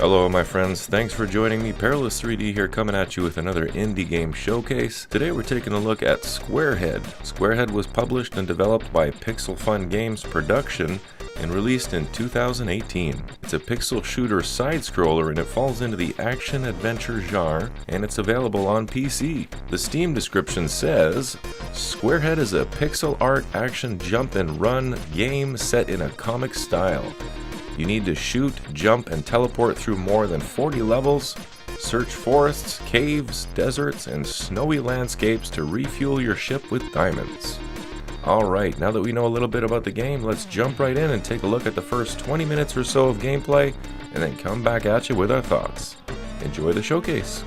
Hello my friends, thanks for joining me. Perilous 3D here, coming at you with another indie game showcase. Today we're taking a look at Squarehead. Squarehead was published and developed by Pixel Fun Games Production and released in 2018. It's a pixel shooter side-scroller and it falls into the action-adventure genre, and it's available on PC. The Steam description says, Squarehead is a pixel art action jump and run game set in a comic style. You need to shoot, jump, and teleport through more than 40 levels, search forests, caves, deserts, and snowy landscapes to refuel your ship with diamonds. Alright, now that we know a little bit about the game, let's jump right in and take a look at the first 20 minutes or so of gameplay, and then come back at you with our thoughts. Enjoy the showcase!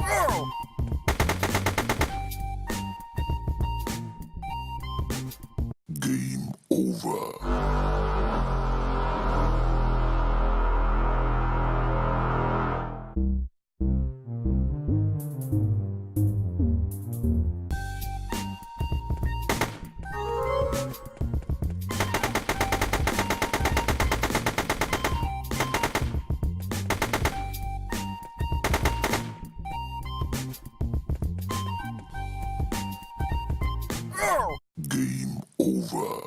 Game over. Game over.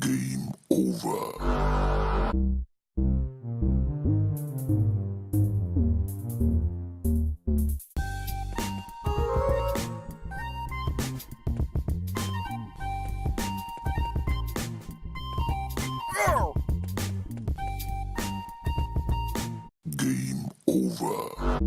Game over. Game over.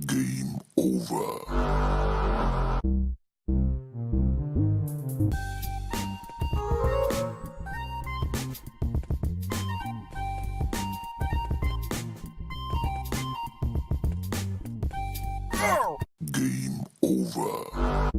Game over. Game over.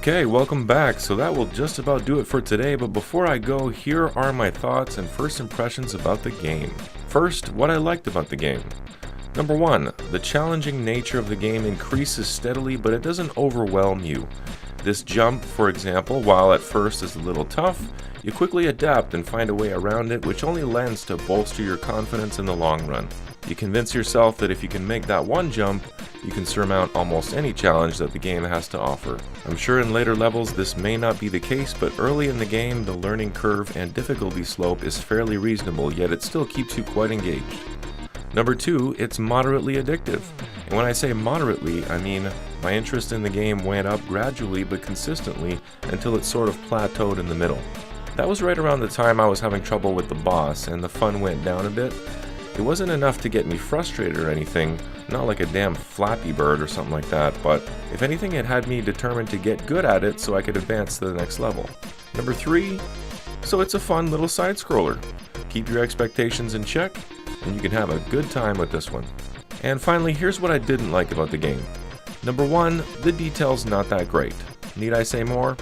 Okay, welcome back. So that will just about do it for today, but before I go, here are my thoughts and first impressions about the game. First, what I liked about the game. Number 1, the challenging nature of the game increases steadily, but it doesn't overwhelm you. This jump, for example, while at first is a little tough, you quickly adapt and find a way around it, which only lends to bolster your confidence in the long run. You convince yourself that if you can make that one jump, you can surmount almost any challenge that the game has to offer. I'm sure in later levels this may not be the case, but early in the game the learning curve and difficulty slope is fairly reasonable, yet it still keeps you quite engaged. Number 2, it's moderately addictive. And when I say moderately, I mean my interest in the game went up gradually but consistently until it sort of plateaued in the middle. That was right around the time I was having trouble with the boss and the fun went down a bit. It wasn't enough to get me frustrated or anything, not like a damn Flappy Bird or something like that, but if anything it had me determined to get good at it so I could advance to the next level. Number 3, so it's a fun little side scroller. Keep your expectations in check and you can have a good time with this one. And finally, here's what I didn't like about the game. Number 1, the detail's not that great. Need I say more?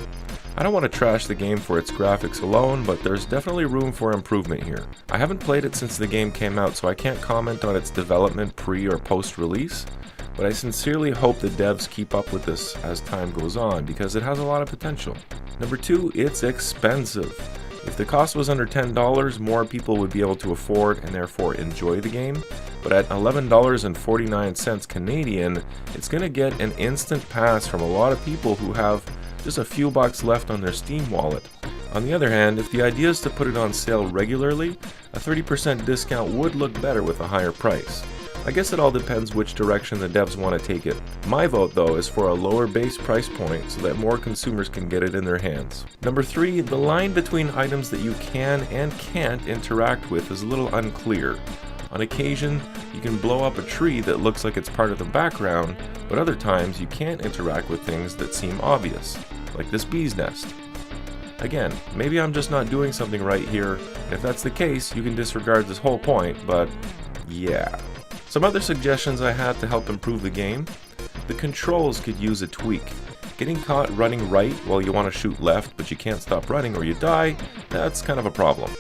I don't want to trash the game for its graphics alone, but there's definitely room for improvement here. I haven't played it since the game came out, so I can't comment on its development pre or post release, but I sincerely hope the devs keep up with this as time goes on because it has a lot of potential. Number 2, it's expensive. If the cost was under $10, more people would be able to afford and therefore enjoy the game, but at $11.49 Canadian, it's going to get an instant pass from a lot of people who have just a few bucks left on their Steam wallet. On the other hand, if the idea is to put it on sale regularly, a 30% discount would look better with a higher price. I guess it all depends which direction the devs want to take it. My vote though is for a lower base price point so that more consumers can get it in their hands. Number 3, the line between items that you can and can't interact with is a little unclear. On occasion, you can blow up a tree that looks like it's part of the background, but other times you can't interact with things that seem obvious, like this bee's nest. Again, maybe I'm just not doing something right here, and if that's the case, you can disregard this whole point, but yeah. Some other suggestions I had to help improve the game. The controls could use a tweak. Getting caught running right while you want to shoot left but you can't stop running or you die, that's kind of a problem.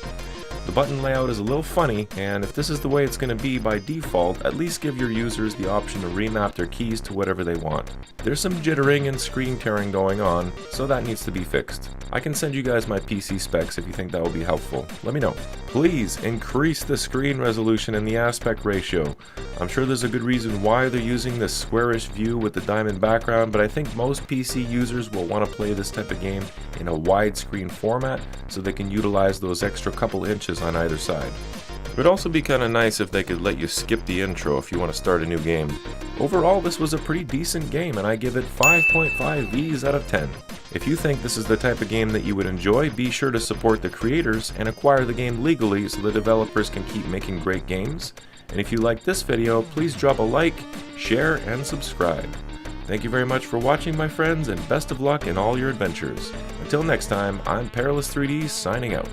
The button layout is a little funny, and if this is the way it's going to be by default, at least give your users the option to remap their keys to whatever they want. There's some jittering and screen tearing going on, so that needs to be fixed. I can send you guys my PC specs if you think that will be helpful. Let me know. Please increase the screen resolution and the aspect ratio. I'm sure there's a good reason why they're using this squarish view with the diamond background, but I think most PC users will want to play this type of game in a widescreen format so they can utilize those extra couple inches on either side. It would also be kind of nice if they could let you skip the intro if you want to start a new game. Overall, this was a pretty decent game and I give it 5.5 Vs out of 10. If you think this is the type of game that you would enjoy, be sure to support the creators and acquire the game legally so the developers can keep making great games. And if you like this video, please drop a like, share, and subscribe. Thank you very much for watching, my friends, and best of luck in all your adventures. Until next time, I'm Perilous3D signing out.